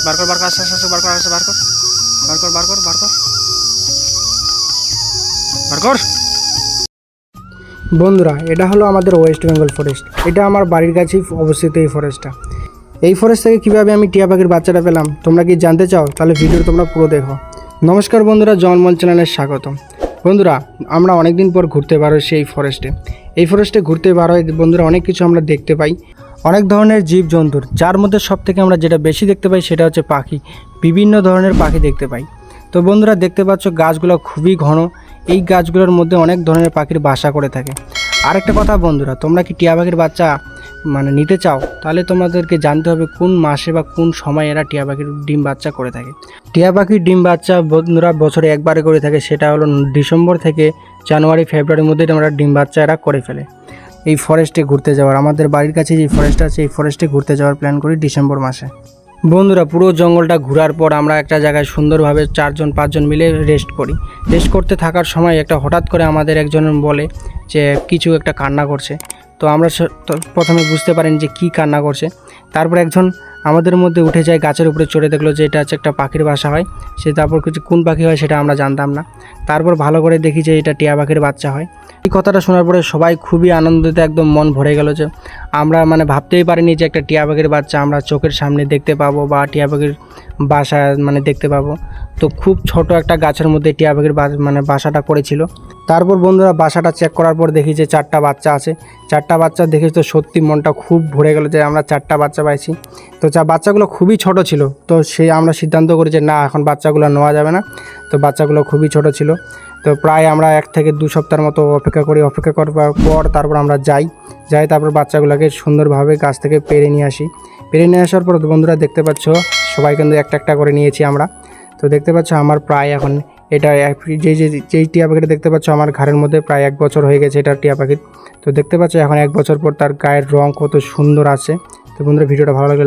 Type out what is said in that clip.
বার কর আস্তে আস্তে বার কর আস্তে বার কর। বন্ধুরা, এটা হলো আমাদের ওয়েস্ট বেঙ্গল ফরেস্ট। এটা আমার বাড়ির কাছেই অবস্থিত এই ফরেস্টটা। এই ফরেস্ট থেকে কীভাবে আমি টিয়া পাখির বাচ্চাটা পেলাম তোমরা কি জানতে চাও? তাহলে ভিডিওটা তোমরা পুরো দেখো। নমস্কার বন্ধুরা, জন্মল চ্যানেলে স্বাগতম। বন্ধুরা, আমরা অনেক দিন পর ঘুরতে বার হয়েছি এই ফরেস্টে ঘুরতে বার হয় বন্ধুরা, অনেক কিছু আমরা দেখতে পাই, অনেক ধরনের জীবজন্তুর, যার মধ্যে সব থেকে আমরা যেটা বেশি দেখতে পাই সেটা হচ্ছে পাখি। বিভিন্ন ধরনের পাখি দেখতে পাই। তো বন্ধুরা, দেখতে পাচ্ছ গাছগুলো খুবই ঘন। এই গাছগুলোর মধ্যে অনেক ধরনের পাখির বাসা করে থাকে। আরেকটা কথা বন্ধুরা, তোমরা কি টিয়া পাখির বাচ্চা নিতে চাও? তাহলে তোমাদেরকে জানতে হবে কোন মাসে বা কোন সময় এরা টিয়া পাখির ডিম বাচ্চা করে থাকে। টিয়া পাখির ডিম বাচ্চা বন্ধুরা বছরে একবারে করে থাকে, সেটা হলো ডিসেম্বর থেকে জানুয়ারি ফেব্রুয়ারির মধ্যে আমরা ডিম বাচ্চা এরা করে ফেলে। এই ফরেস্টে ঘুরতে যাওয়ার, আমাদের বাড়ির কাছে যে ফরেস্ট আছে এই ফরেস্টে ঘুরতে যাওয়ার প্ল্যান করি ডিসেম্বর মাসে। বন্ধুরা, পুরো জঙ্গলটা ঘোরার পর আমরা একটা জায়গায় সুন্দরভাবে 4-5 মিলে রেস্ট করি। রেস্ট করতে থাকার সময় হঠাৎ করে আমাদের একজন বলে যে কিছু একটা কান্না করছে। তো আমরা প্রথমে বুঝতে পারিনি যে কী কান্না করছে। তারপর একজন আমাদের মধ্যে উঠে যায়, গাছের উপরে চড়ে দেখলো যে এটা হচ্ছে একটা পাখির বাসা হয়। সে তারপর কিছু কোন পাখি হয় সেটা আমরা জানতাম না। তারপর ভালো করে দেখি যে এটা টিয়া পাখির বাচ্চা হয়। এই কথাটা শোনার পরে সবাই খুবই আনন্দিত, একদম মন ভরে গেল যে আমরা ভাবতেই পারিনি যে একটা টিয়া পাখির বাচ্চা আমরা চোখের সামনে দেখতে পাবো বা টিয়া পাখির বাসা দেখতে পাবো। তো খুব ছোট একটা গাছের মধ্যে টিয়া পাখির বাসাটা করেছিল। তারপর বন্ধুরা, বাসাটা চেক করার পর দেখি যে 4টা বাচ্চা আছে। 4টা বাচ্চা দেখে তো সত্যি মনটা খুব ভরে গেল যে আমরা 4টা বাচ্চা পাইছি। তো বাচ্চাগুলো খুবই ছোট ছিল। তো আমরা সিদ্ধান্ত করি যে না, এখন বাচ্চাগুলো নেওয়া যাবে না। তো বাচ্চাগুলো খুবই ছোট ছিল। তো প্রায় আমরা 1 থেকে 2 সপ্তাহের মতো অপেক্ষা করার পর তারপর আমরা যাই তারপর বাচ্চাগুলোকে সুন্দরভাবে গাছ থেকে পেরে নিয়ে আসি। পেরে নিয়ে আসার পর বন্ধুরা দেখতে পাচ্ছ সবাই কিন্তু একটা করে নিয়েছি আমরা। তো দেখতে পাচ্ছ আমার প্রায় এখন এটা যেই টিয়া পাখিটা দেখতে পাচ্ছ আমার ঘাড়ের মধ্যে প্রায় 1 বছর হয়ে গেছে এটা টিয়া পাখির। তো দেখতে পাচ্ছ এখন 1 বছর পর তার গায়ের রং কত সুন্দর আছে। তো বন্ধুরা, ভিডিওটা ভালো লাগলে